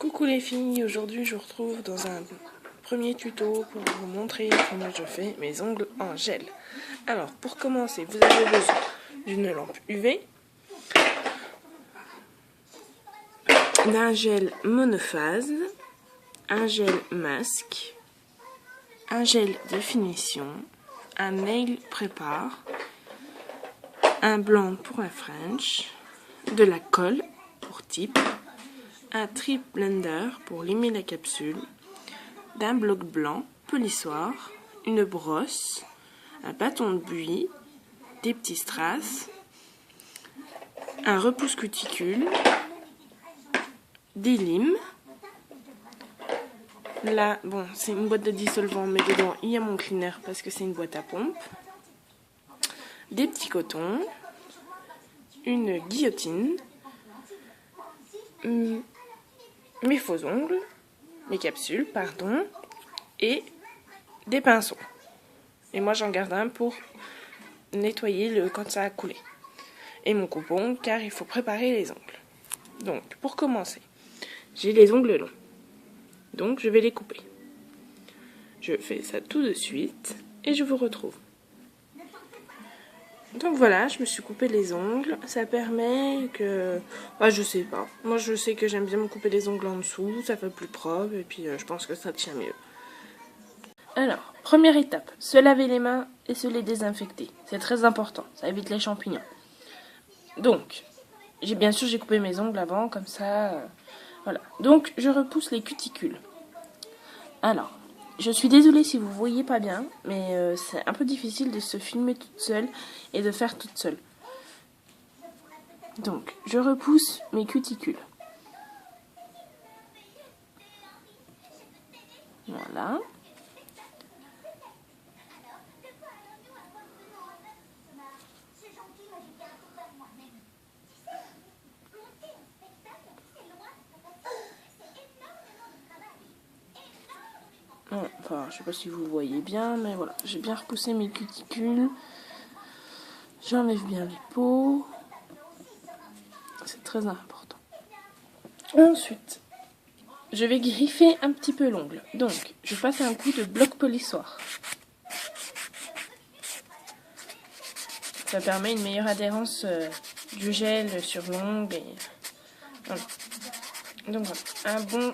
Coucou les filles, aujourd'hui je vous retrouve dans un premier tuto pour vous montrer comment je fais mes ongles en gel. Alors pour commencer, vous avez besoin d'une lampe UV, d'un gel monophase, un gel masque, un gel définition, un nail prépare, un blanc pour un French, de la colle pour type, un trip blender pour limer la capsule, d'un bloc blanc polissoir, une brosse, un bâton de buis, des petits strass, un repousse cuticule, des limes. Là, bon, c'est une boîte de dissolvant, mais dedans il y a mon cleaner parce que c'est une boîte à pompe, des petits cotons, une guillotine, mes faux ongles, mes capsules, pardon, et des pinceaux. Et moi j'en garde un pour nettoyer quand ça a coulé. Et mon coupon, car il faut préparer les ongles. Donc, pour commencer, j'ai les ongles longs. Donc, je vais les couper. Je fais ça tout de suite et je vous retrouve. Donc voilà, je me suis coupé les ongles. Ça permet que... je sais pas. Moi, je sais que j'aime bien me couper les ongles en dessous. Ça fait plus propre et puis je pense que ça tient mieux. Alors, première étape, se laver les mains et se les désinfecter. C'est très important, ça évite les champignons. Donc, bien sûr j'ai coupé mes ongles avant, comme ça, voilà. Donc, je repousse les cuticules. Alors, je suis désolée si vous voyez pas bien, mais c'est un peu difficile de se filmer toute seule et de faire toute seule. Donc, je repousse mes cuticules. Voilà. Enfin, je sais pas si vous voyez bien, mais voilà, j'ai bien repoussé mes cuticules. J'enlève bien les peaux. C'est très important. Ensuite, je vais griffer un petit peu l'ongle. Donc, je passe un coup de bloc polissoir. Ça permet une meilleure adhérence du gel sur l'ongle. Voilà. Donc voilà, un bon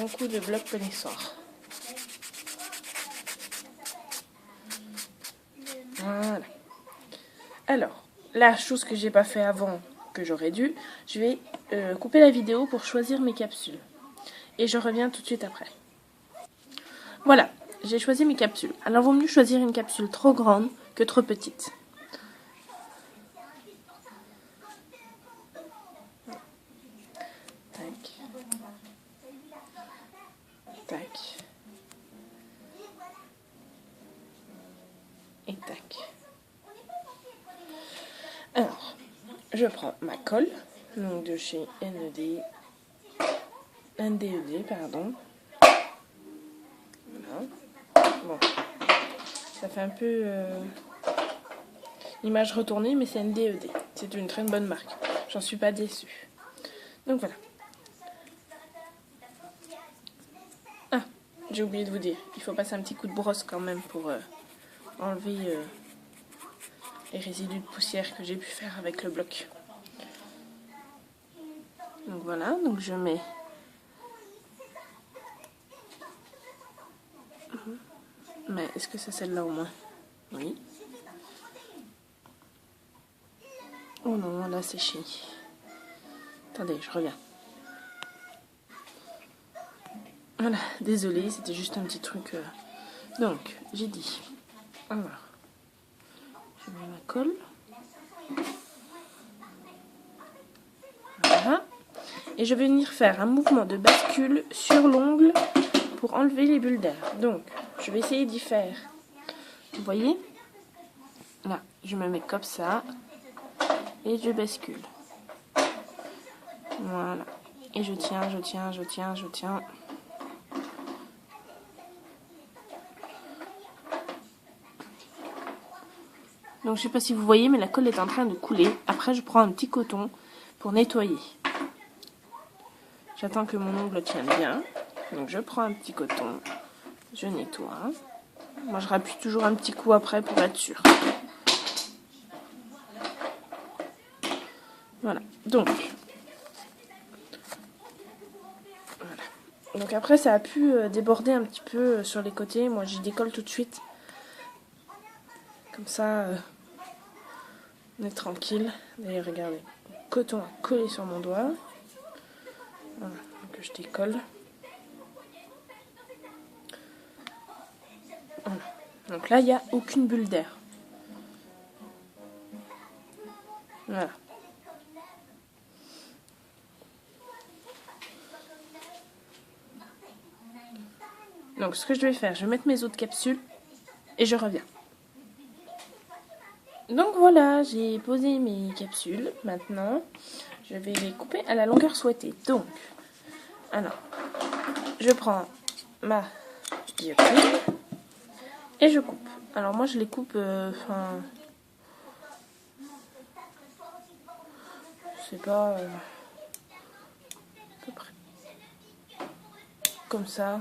coup de bloc polissoir. Voilà. Alors, la chose que j'ai pas fait avant, que j'aurais dû, je vais couper la vidéo pour choisir mes capsules. Et je reviens tout de suite après. Voilà, j'ai choisi mes capsules. Alors, vaut mieux choisir une capsule trop grande que trop petite. Tac. Tac. Et tac. Alors, je prends ma colle, donc de chez NDED, pardon. Voilà. Bon, ça fait un peu image retournée, mais c'est NDED. C'est une très bonne marque. J'en suis pas déçue. Donc voilà. Ah, j'ai oublié de vous dire, il faut passer un petit coup de brosse quand même pour enlever les résidus de poussière que j'ai pu faire avec le bloc. Donc voilà, donc je mets mais est-ce que c'est celle-là au moins? Oui. Oh non, là c'est séché. Attendez, je reviens. Voilà, désolée, c'était juste un petit truc. Donc, j'ai dit. Alors, je mets ma colle. Voilà. Et je vais venir faire un mouvement de bascule sur l'ongle pour enlever les bulles d'air. Donc, je vais essayer d'y faire. Vous voyez? Là, je me mets comme ça. Et je bascule. Voilà. Et je tiens, je tiens, je tiens, je tiens. Donc, je sais pas si vous voyez, mais la colle est en train de couler. Après, je prends un petit coton pour nettoyer. J'attends que mon ongle tienne bien. Donc je prends un petit coton, je nettoie. Moi je rappuie toujours un petit coup après pour être sûr. Voilà, donc après ça a pu déborder un petit peu sur les côtés. Moi j'y décolle tout de suite. Comme ça, on est tranquille. D'ailleurs regardez, le coton a collé sur mon doigt. Voilà, donc je décolle. Voilà. Donc là il n'y a aucune bulle d'air. Voilà. Donc ce que je vais faire, je vais mettre mes autres capsules et je reviens. Donc voilà, j'ai posé mes capsules. Maintenant, je vais les couper à la longueur souhaitée. Donc, alors, je prends ma guillotine et je coupe. Alors moi, je les coupe, je sais pas, à peu près comme ça.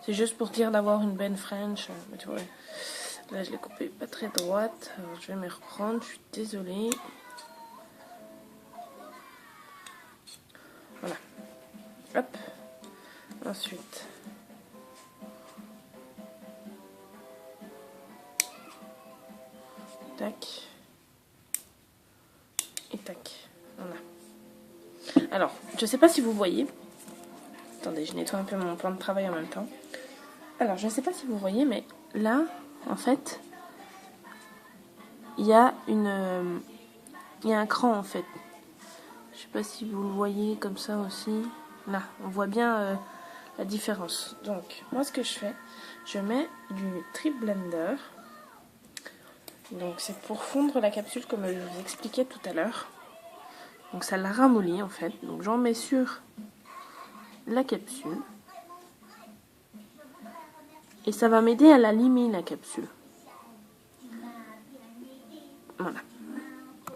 C'est juste pour dire d'avoir une belle French. Mais tu vois, là, je l'ai coupé pas très droite. Alors, je vais me reprendre. Je suis désolée. Voilà. Hop. Ensuite. Tac. Et tac. Voilà. Alors, je sais pas si vous voyez. Attendez, je nettoie un peu mon plan de travail en même temps. Alors, je ne sais pas si vous voyez, mais là, en fait, il y a un cran, en fait. Je sais pas si vous le voyez comme ça aussi. Là, on voit bien la différence. Donc, moi, ce que je fais, je mets du Trip Blender. Donc, c'est pour fondre la capsule, comme je vous expliquais tout à l'heure. Donc, ça la ramollit, en fait. Donc, j'en mets sur la capsule. Et ça va m'aider à la limer, la capsule. Voilà.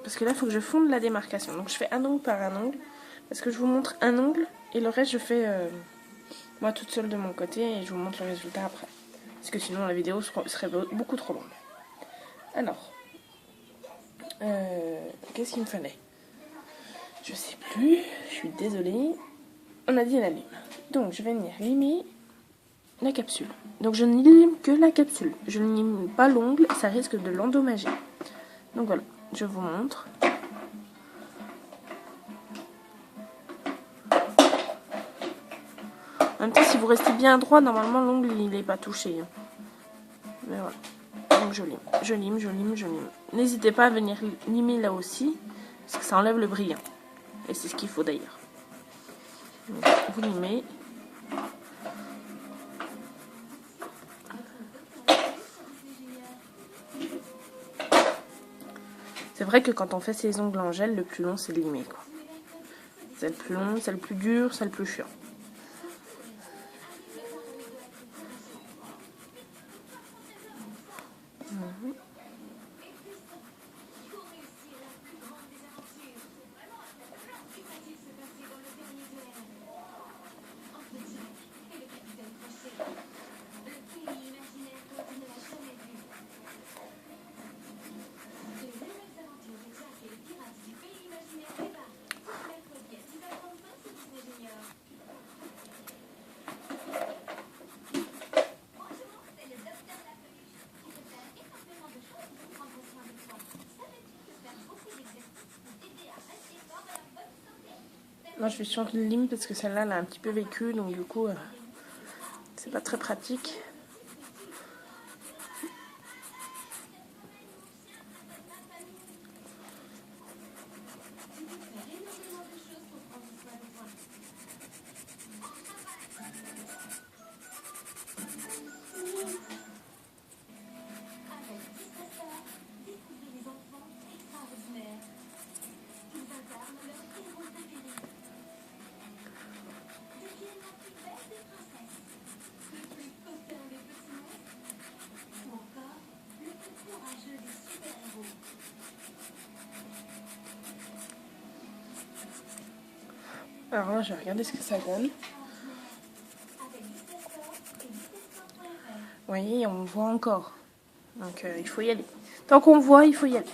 Parce que là, il faut que je fonde la démarcation. Donc, je fais un ongle par un ongle. Parce que je vous montre un ongle. Et le reste, je fais moi toute seule de mon côté. Et je vous montre le résultat après. Parce que sinon, la vidéo serait beaucoup trop longue. Alors. Qu'est-ce qu'il me fallait? Je sais plus. Je suis désolée. On a dit la lime. Donc, je vais venir limer la capsule. Donc, je ne lime que la capsule. Je ne lime pas l'ongle. Ça risque de l'endommager. Donc, voilà. Je vous montre. En même temps, si vous restez bien droit, normalement l'ongle il n'est pas touché. Mais voilà. Donc je lime, je lime, je lime, je lime. N'hésitez pas à venir limer là aussi, parce que ça enlève le brillant. Et c'est ce qu'il faut d'ailleurs. Vous limez. C'est vrai que quand on fait ses ongles en gel, le plus long c'est de limer, quoi. C'est le plus long, c'est le plus dur, c'est le plus chiant. Moi je suis sur une lime parce que celle-là elle a un petit peu vécu, donc du coup c'est pas très pratique. Alors là, je vais regarder ce que ça donne. Vous voyez, on voit encore. Donc il faut y aller. Tant qu'on voit, il faut y aller.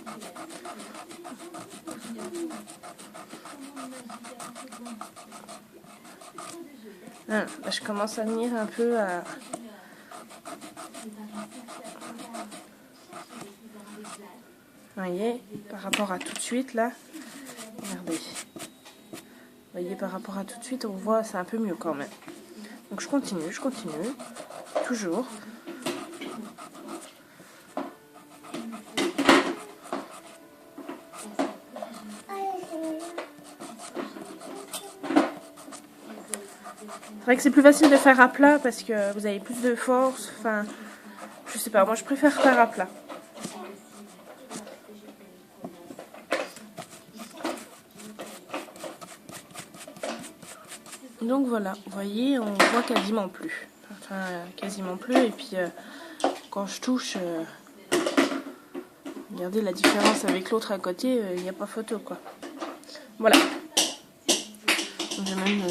Là, je commence à venir un peu à... Vous voyez, par rapport à tout de suite, là. Regardez. Vous voyez, par rapport à tout de suite, on voit, c'est un peu mieux quand même. Donc je continue. Toujours. C'est vrai que c'est plus facile de faire à plat parce que vous avez plus de force. Enfin, je sais pas, moi je préfère faire à plat. Donc voilà, vous voyez, on voit quasiment plus. Enfin, quasiment plus. Et puis, quand je touche, regardez la différence avec l'autre à côté, il n'y a pas photo, quoi. Voilà. J'ai même,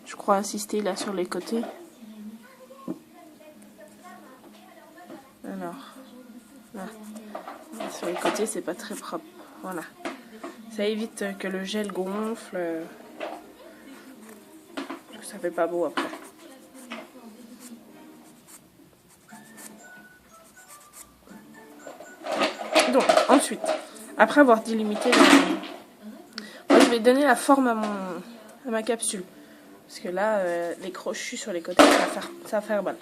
je crois, insisté là sur les côtés. Alors, là. Sur les côtés, c'est pas très propre. Voilà. Ça évite que le gel gonfle. Ça fait pas beau après. Donc, ensuite, après avoir délimité, moi, je vais donner la forme à ma capsule. Parce que là, les crochus sur les côtés, ça va faire mal.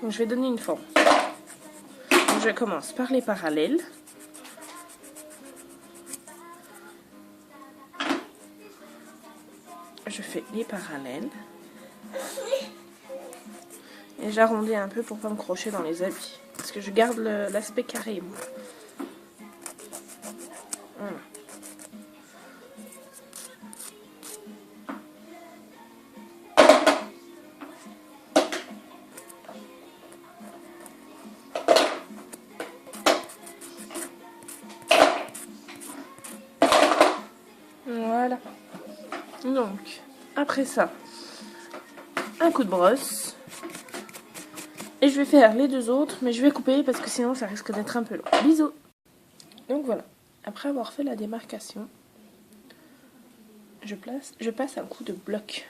Donc, je vais donner une forme. Donc, je commence par les parallèles. Je fais les parallèles. Et j'arrondis un peu pour pas me crocher dans les habits. Parce que je garde l'aspect carré, moi. Voilà. Voilà. Donc, après ça, un coup de brosse. Et je vais faire les deux autres, mais je vais couper parce que sinon ça risque d'être un peu long. Bisous. Donc voilà, après avoir fait la démarcation, je passe un coup de bloc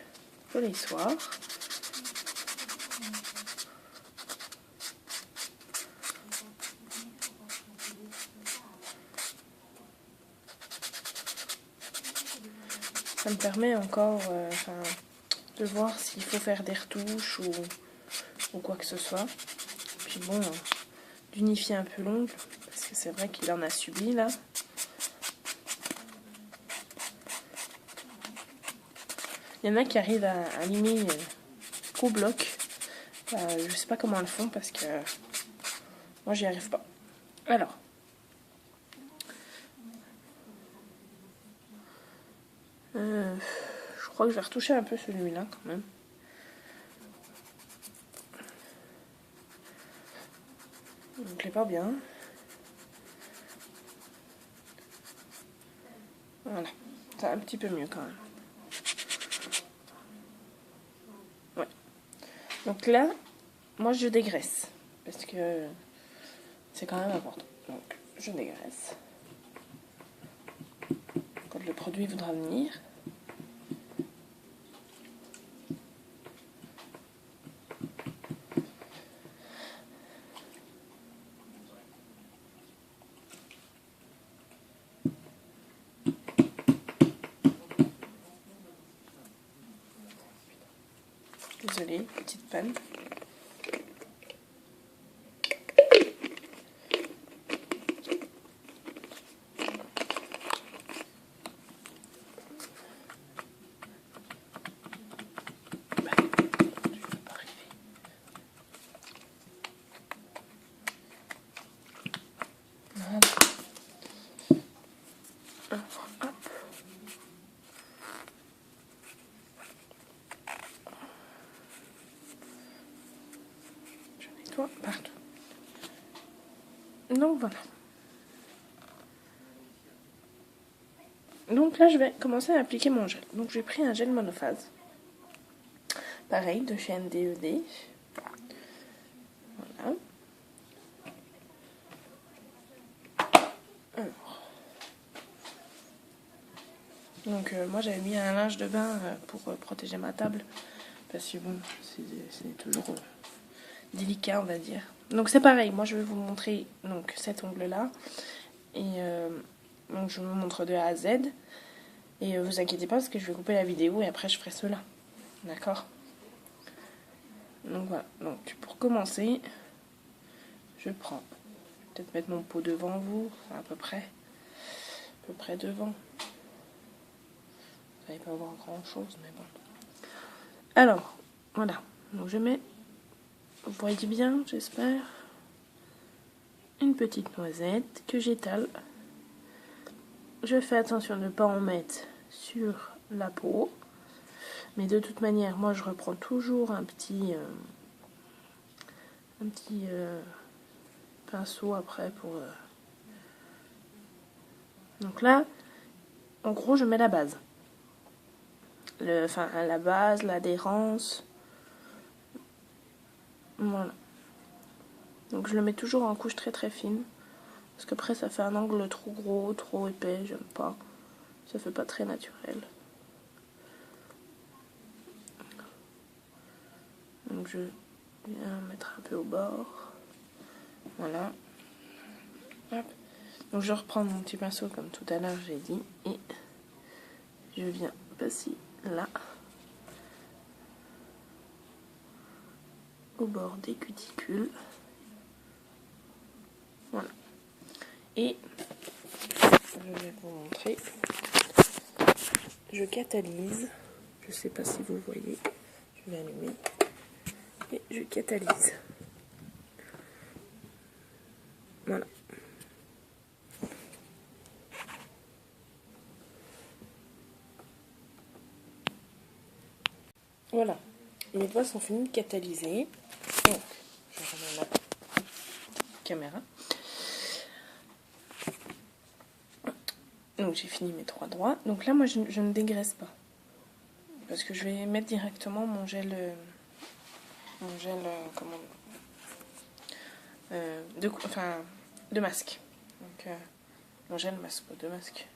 polissoir. Ça me permet encore de voir s'il faut faire des retouches ou quoi que ce soit. Puis bon, d'unifier un peu l'ongle, parce que c'est vrai qu'il en a subi là. Il y en a qui arrivent à limer au bloc. Je sais pas comment elles font parce que moi j'y arrive pas. Alors. Je crois que je vais retoucher un peu celui-là quand même. Il me plaît pas bien. Voilà, c'est un petit peu mieux quand même. Ouais. Donc là, moi je dégraisse. Parce que c'est quand même important. Donc je dégraisse. Quand le produit voudra venir. Désolée, petite panne. Partout. Donc voilà. Donc là, je vais commencer à appliquer mon gel. Donc j'ai pris un gel monophase. Pareil, de chez NDED. Voilà. Alors. Donc moi j'avais mis un linge de bain pour protéger ma table. Parce que bon, c'est toujours délicat, on va dire. Donc c'est pareil, moi je vais vous montrer donc, cet ongle-là. Et donc je vous montre de A à Z. Et vous inquiétez pas parce que je vais couper la vidéo et après je ferai cela. D'accord? Donc voilà, donc pour commencer, je prends, peut-être mettre mon pot devant vous, à peu près devant. Vous n'allez pas voir grand chose, mais bon. Alors, voilà, donc je mets, vous voyez bien, j'espère, une petite noisette que j'étale. Je fais attention de ne pas en mettre sur la peau, mais de toute manière, moi je reprends toujours un petit pinceau après pour... Donc là, en gros, je mets la base. La base, l'adhérence. Voilà. Donc je le mets toujours en couche très très fine. Parce qu'après ça fait un angle trop gros, trop épais, j'aime pas. Ça fait pas très naturel. Donc je viens mettre un peu au bord. Voilà. Hop. Donc je reprends mon petit pinceau comme tout à l'heure j'ai dit. Et je viens passer là. Au bord des cuticules. Voilà. Et je vais vous montrer. Je catalyse. Je sais pas si vous voyez. Je vais allumer. Et je catalyse. Voilà. Voilà. Mes doigts sont finis de catalyser. Donc, je remets la caméra. Donc j'ai fini mes 3 doigts. Donc là, moi, je ne dégraisse pas. Parce que je vais mettre directement mon gel... comment... de masque. Donc, mon gel masque, pas de masque.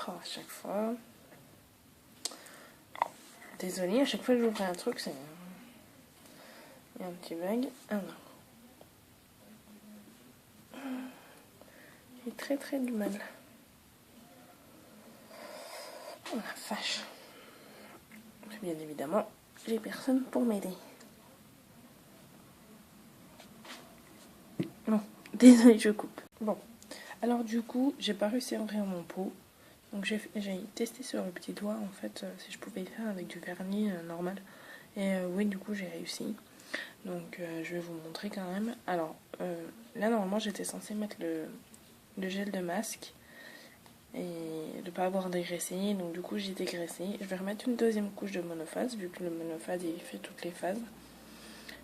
Oh, à chaque fois... Désolée, à chaque fois que j'ouvre un truc, c'est... Il y a un petit bug. Ah non. J'ai très très du mal. Oh la vache. Bien évidemment, j'ai personne pour m'aider. Bon, désolée, je coupe. Bon, alors du coup, j'ai pas réussi à ouvrir mon pot. Donc j'ai testé sur le petit doigt, en fait, si je pouvais le faire avec du vernis normal. Et oui, du coup, j'ai réussi. Donc je vais vous montrer quand même. Alors, là, normalement, j'étais censée mettre le gel de masque. Et de ne pas avoir dégraissé, donc du coup j'ai dégraissé. Je vais remettre une deuxième couche de monophase, vu que le monophase il fait toutes les phases.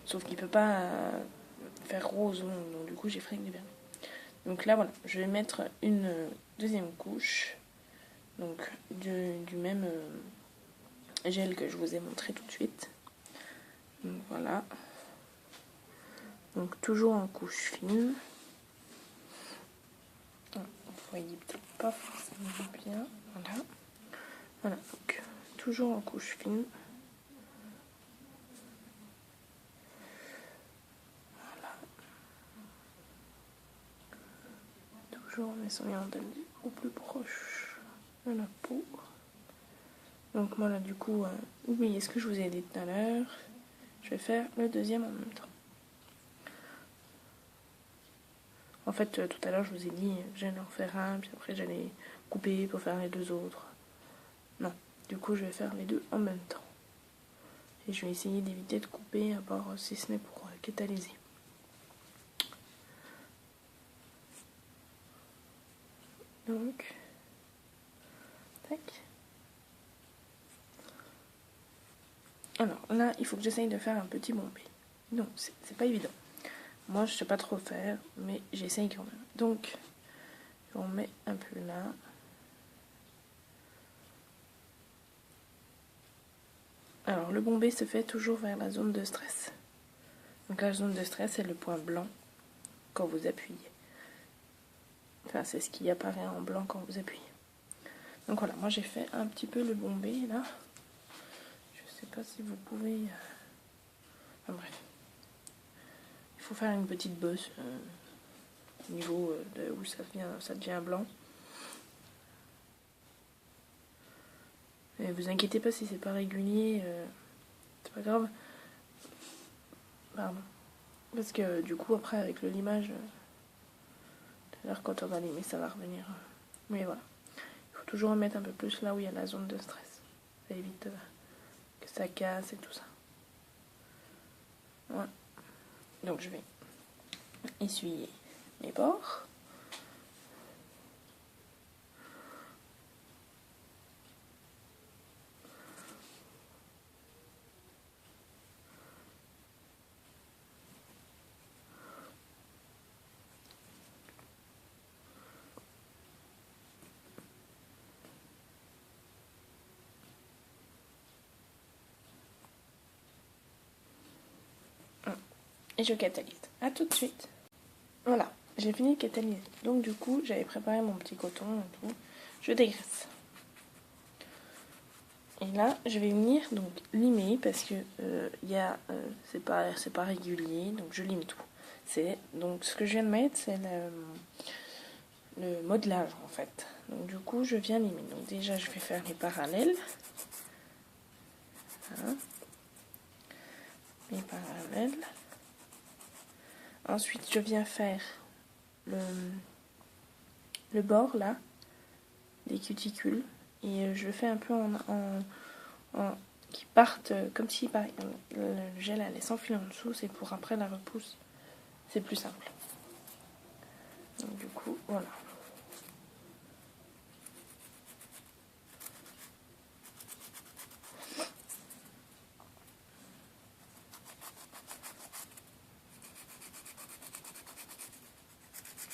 Sauf qu'il ne peut pas faire rose, donc du coup j'ai fait avec du vernis. Donc là voilà, je vais mettre une deuxième couche, donc du même gel que je vous ai montré tout de suite. Donc voilà. Donc toujours en couche fine. Vous voyez peut-être pas forcément bien. Voilà. Voilà, donc toujours en couche fine. Voilà. Toujours en essayant d'aller au plus proche de la peau. Donc voilà, du coup, oubliez ce que je vous ai dit tout à l'heure. Je vais faire le deuxième en même temps. En fait, tout à l'heure, je vous ai dit, j'allais en faire un, puis après j'allais couper pour faire les deux autres. Non, du coup, je vais faire les deux en même temps. Et je vais essayer d'éviter de couper, à part si ce n'est pour catalyser. Donc, tac. Alors là, il faut que j'essaye de faire un petit bombé. Non, c'est pas évident. Moi, je sais pas trop faire, mais j'essaye quand même. Donc, on met un peu là. Alors le bombé se fait toujours vers la zone de stress. Donc la zone de stress, c'est le point blanc quand vous appuyez. Enfin, c'est ce qui apparaît en blanc quand vous appuyez. Donc voilà, moi j'ai fait un petit peu le bombé là. Je sais pas si vous pouvez... Enfin bref. Il faut faire une petite bosse au niveau de où ça devient blanc. Et vous inquiétez pas si c'est pas régulier, c'est pas grave. Pardon. Parce que du coup après avec le limage, tout à l'heure quand on va limer ça va revenir. Mais voilà. Il faut toujours en mettre un peu plus là où il y a la zone de stress. Ça évite que ça casse et tout ça. Voilà. Donc je vais essuyer mes bords. Et je catalyse. A tout de suite. Voilà, j'ai fini de catalyser. Donc du coup, j'avais préparé mon petit coton et tout. Je dégraisse. Et là, je vais venir donc limer parce que c'est pas régulier, donc je lime tout. Donc ce que je viens de mettre, c'est le modelage en fait. Donc du coup, je viens limer. Donc déjà, je vais faire les parallèles. Voilà. Les parallèles. Ensuite, je viens faire le bord là des cuticules et je le fais un peu qui partent comme si le gel allait s'enfiler en dessous. C'est pour après la repousse, c'est plus simple. Donc du coup, voilà.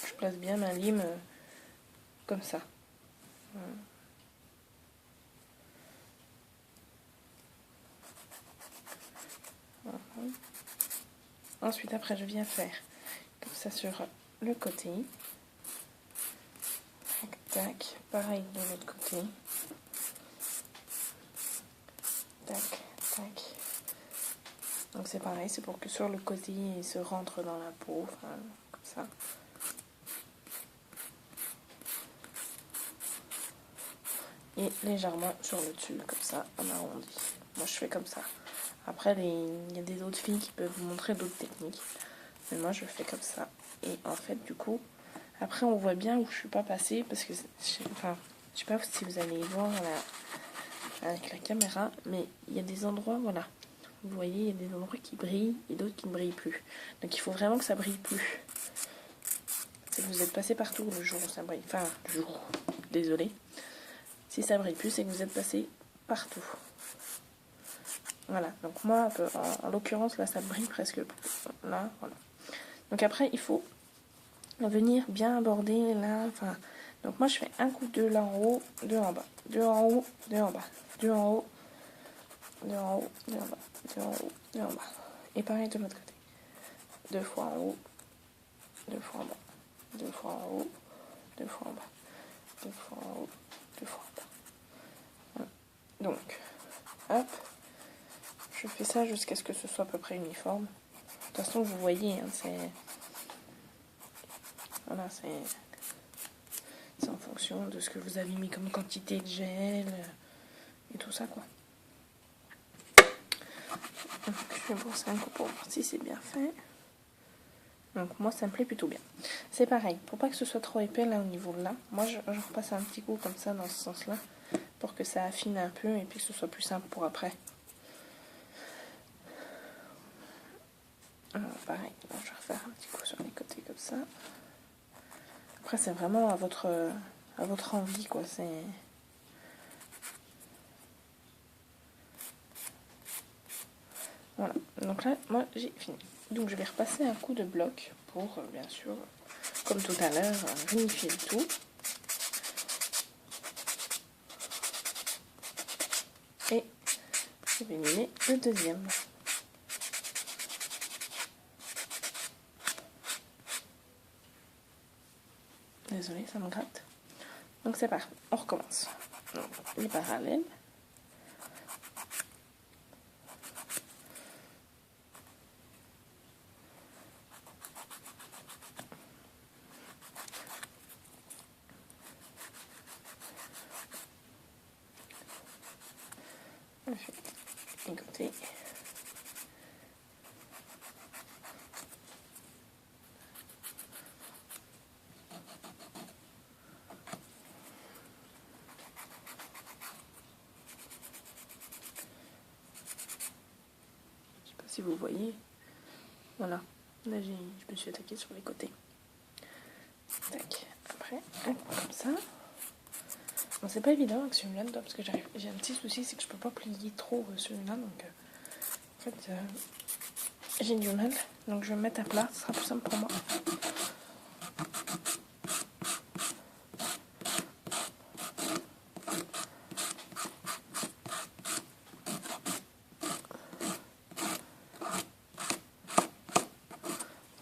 Je place bien ma lime comme ça. Voilà. Ensuite, après, je viens faire comme ça sur le côté. Tac, tac. Pareil de l'autre côté. Tac, tac. Donc c'est pareil, c'est pour que sur le côté, il se rentre dans la peau. Enfin, comme ça. Et légèrement sur le dessus, comme ça, on arrondit. Moi, je fais comme ça. Après, il y a des autres filles qui peuvent vous montrer d'autres techniques. Mais moi, je fais comme ça. Et en fait, du coup, après, on voit bien où je suis pas passée. Parce que, je sais pas si vous allez y voir avec la caméra. Mais il y a des endroits, voilà. Vous voyez, il y a des endroits qui brillent et d'autres qui ne brillent plus. Donc, il faut vraiment que ça brille plus. C'est que vous êtes passé partout le jour où ça brille. Enfin, le jour. Désolée. Si ça brille plus, c'est que vous êtes passé partout. Voilà, donc moi, en l'occurrence, là, ça brille presque là, voilà. Donc après, il faut venir bien aborder là, enfin... Donc moi, je fais un coup, deux là en haut, deux en bas. Deux en haut, deux en bas. Deux en haut, deux en haut, deux en bas. Deux en haut, deux en bas. Et pareil de l'autre côté. Deux fois en haut, deux fois en bas. Deux fois en haut, deux fois en bas. Deux fois en haut, deux fois en bas. Voilà. Donc, hop. Je fais ça jusqu'à ce que ce soit à peu près uniforme. De toute façon, vous voyez, hein, c'est... Voilà, c'est en fonction de ce que vous avez mis comme quantité de gel et tout ça, quoi. Donc, je vais brosser un coup pour voir si c'est bien fait. Donc, moi, ça me plaît plutôt bien. C'est pareil, pour pas que ce soit trop épais, là, au niveau de là, moi, je repasse un petit coup comme ça, dans ce sens-là, pour que ça affine un peu et puis que ce soit plus simple pour après. Alors, pareil, bon, je vais refaire un petit coup sur les côtés comme ça. Après, c'est vraiment à votre envie, quoi. C'est... Voilà. Donc là, moi, j'ai fini. Donc, je vais repasser un coup de bloc pour, bien sûr, comme tout à l'heure, vinifier le tout. Et je vais limer le deuxième. Désolée, ça me gratte. Donc c'est parti, on recommence. Donc, les parallèles. On fait les côtés. Je sais pas si vous voyez. Voilà. Là, je me suis attaquée sur les côtés. Tac. Après, hop, comme ça. Bon, c'est pas évident avec celui-là, parce que j'ai un petit souci, c'est que je peux pas plier trop celui-là, donc en fait j'ai du mal, donc je vais me mettre à plat, ce sera plus simple pour moi.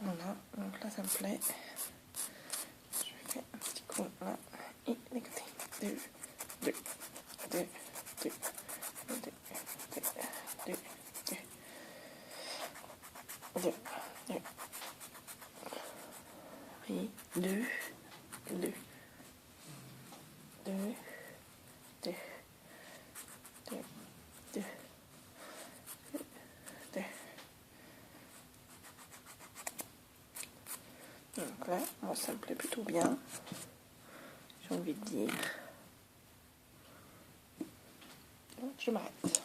Voilà, donc là ça me plaît. Je fais un petit coup là, et les côtés. 2, 2, 2, 2, 2, 2, 2, 2, 2, 2. Oui, 2, 2, 2, 2, 2, 2, 2. Donc là, moi ça me plaît plutôt bien, j'ai envie de dire. Donc je m'arrête.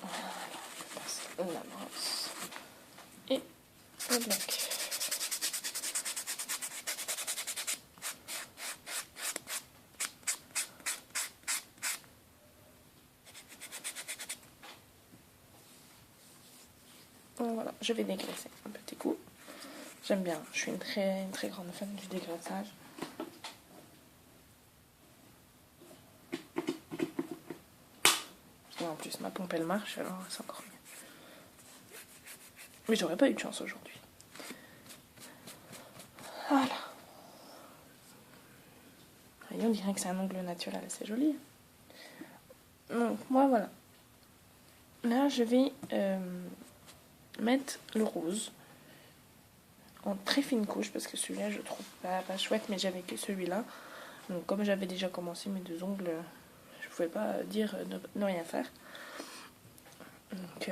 Voilà, je passe la brosse et le bloc. Voilà, je vais dégraisser un petit coup. J'aime bien, je suis une très grande fan du dégraissage. Et en plus, ma pompe elle marche, alors c'est encore mieux. Mais j'aurais pas eu de chance aujourd'hui. Voilà. Et on dirait que c'est un ongle naturel, c'est joli. Donc, moi voilà. Là, je vais mettre le rose en très fine couche parce que celui-là je trouve pas chouette, mais j'avais que celui-là, donc comme j'avais déjà commencé mes deux ongles, je pouvais pas dire ne rien faire, donc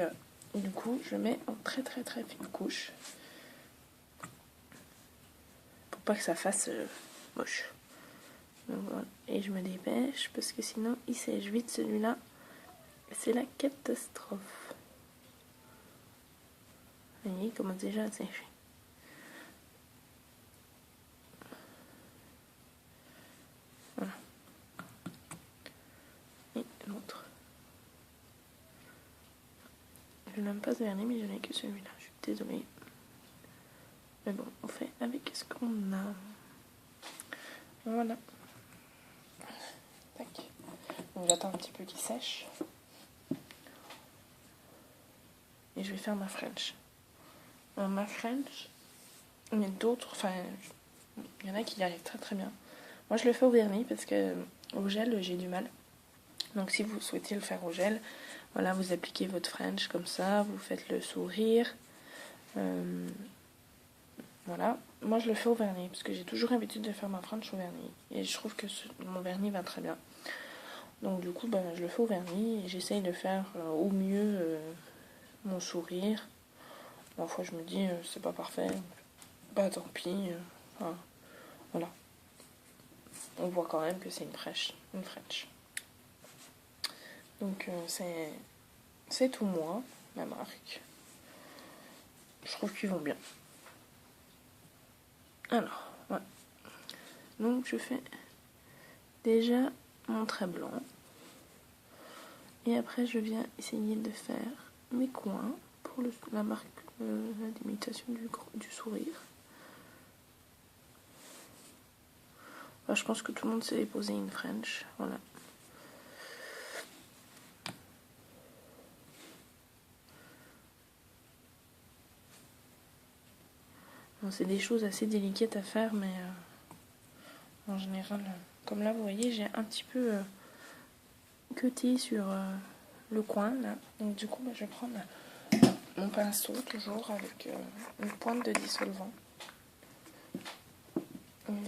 du coup je mets en très fine couche pour pas que ça fasse moche. Donc, voilà. Et je me dépêche parce que sinon il sèche vite celui-là, c'est la catastrophe. Vous voyez, il commence déjà à sécher. Voilà. Et l'autre. Je n'aime pas ce vernis, mais je n'ai que celui-là. Je suis désolée. Mais bon, on fait avec ce qu'on a. Voilà. Tac. Donc j'attends un petit peu qu'il sèche. Et je vais faire ma French. Ma French, il y a d'autres, enfin, il y en a qui y arrivent très bien. Moi je le fais au vernis parce que au gel j'ai du mal. Donc si vous souhaitez le faire au gel, voilà, vous appliquez votre French comme ça, vous faites le sourire. Voilà, moi je le fais au vernis parce que j'ai toujours l'habitude de faire ma French au vernis. Et je trouve que mon vernis va très bien. Donc du coup, je le fais au vernis et j'essaye de faire au mieux mon sourire. Parfois je me dis c'est pas parfait, bah tant pis. Enfin, voilà. On voit quand même que c'est une French. Donc c'est tout moi, ma marque. Je trouve qu'ils vont bien. Alors, ouais. Donc je fais déjà mon trait blanc. Et après je viens essayer de faire mes coins pour la marque, la limitation du sourire. Alors, je pense que tout le monde sait poser une French, voilà. Bon, c'est des choses assez délicates à faire, mais en général, comme là, vous voyez, j'ai un petit peu cuté sur le coin, là. Donc du coup, je vais prendre mon pinceau, toujours avec une pointe de dissolvant.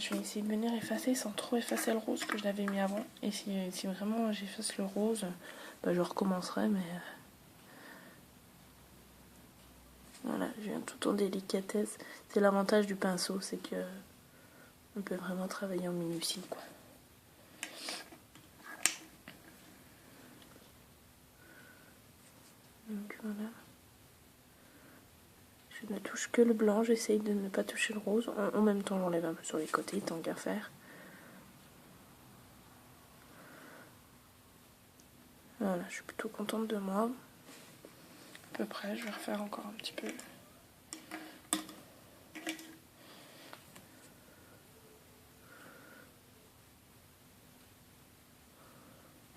Je vais essayer de venir effacer sans trop effacer le rose que je l'avais mis avant. Et si vraiment j'efface le rose, je recommencerai, mais... Voilà, je viens tout en délicatesse. C'est l'avantage du pinceau, c'est que on peut vraiment travailler en minutie, quoi. Donc voilà. Je ne touche que le blanc, j'essaye de ne pas toucher le rose. En même temps, j'enlève un peu sur les côtés, tant qu'à faire. Voilà, je suis plutôt contente de moi. À peu près, je vais refaire encore un petit peu.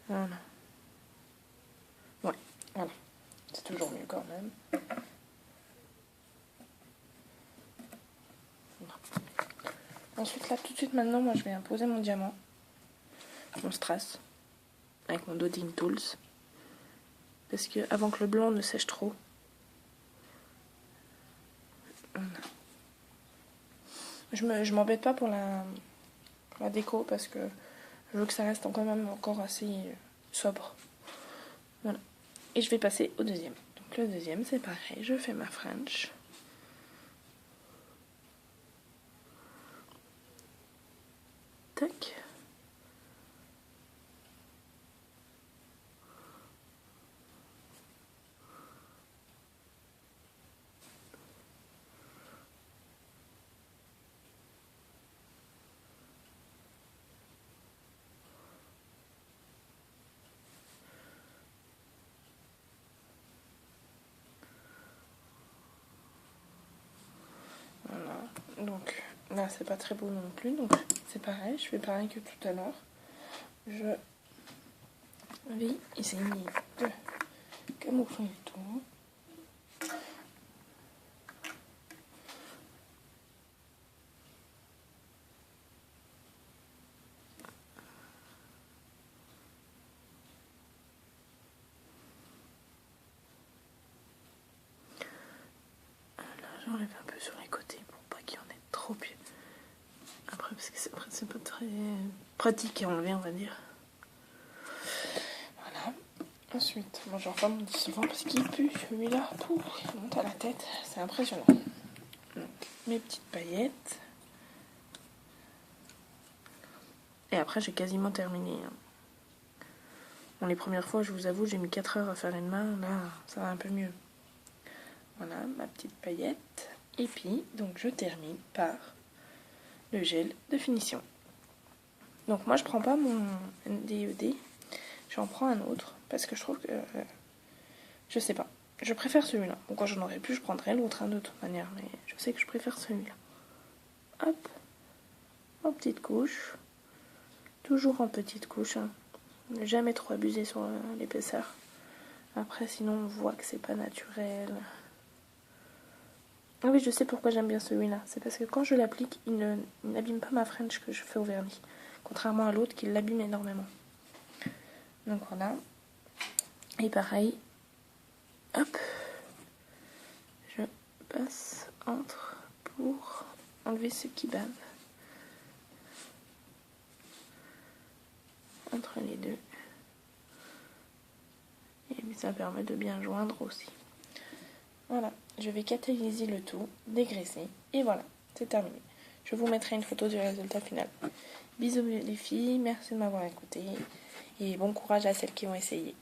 Voilà. Ouais, voilà. C'est toujours mieux quand même. Voilà. Ensuite, là, tout de suite, maintenant, moi, je vais imposer mon diamant. Mon strass. Avec mon Dotting Tools. Parce que avant que le blanc ne sèche trop. Voilà. Je m'embête pas pour la déco parce que je veux que ça reste quand même encore assez sobre. Voilà. Et je vais passer au deuxième. Donc le deuxième, c'est pareil. Je fais ma French. Tac. Voilà. Donc là, c'est pas très beau non plus. Donc c'est pareil. Je fais pareil que tout à l'heure. Je vais essayer de camoufler tout. J'enlève un peu sur les côtés pour pas qu'il y en ait trop. Après, parce que c'est pas très pratique à enlever, on va dire. Voilà. Ensuite, moi j'en reprends mon dissolvant parce qu'il pue celui-là. Il monte à la tête. C'est impressionnant. Donc, mes petites paillettes. Et après, j'ai quasiment terminé. Bon, les premières fois, je vous avoue, j'ai mis 4 heures à faire une main. Là, ça va un peu mieux. Voilà, ma petite paillette. Et puis, donc, je termine par le gel de finition. Donc, moi, je prends pas mon NDED. J'en prends un autre. Parce que je trouve que... je sais pas. Je préfère celui-là. Bon, quand j'en aurai plus, je prendrai l'autre de toute manière. Mais je sais que je préfère celui-là. Hop. En petite couche. Toujours en petite couche. Hein. Ne jamais trop abuser sur l'épaisseur. Après, sinon, on voit que c'est pas naturel. Ah oui, je sais pourquoi j'aime bien celui-là. C'est parce que quand je l'applique, il n'abîme pas ma French que je fais au vernis. Contrairement à l'autre qui l'abîme énormément. Donc voilà. Et pareil. Hop. Je passe entre pour enlever ce qui bave. Entre les deux. Et ça permet de bien joindre aussi. Voilà, je vais catalyser le tout, dégraisser, et voilà, c'est terminé. Je vous mettrai une photo du résultat final. Bisous les filles, merci de m'avoir écouté, et bon courage à celles qui vont essayer.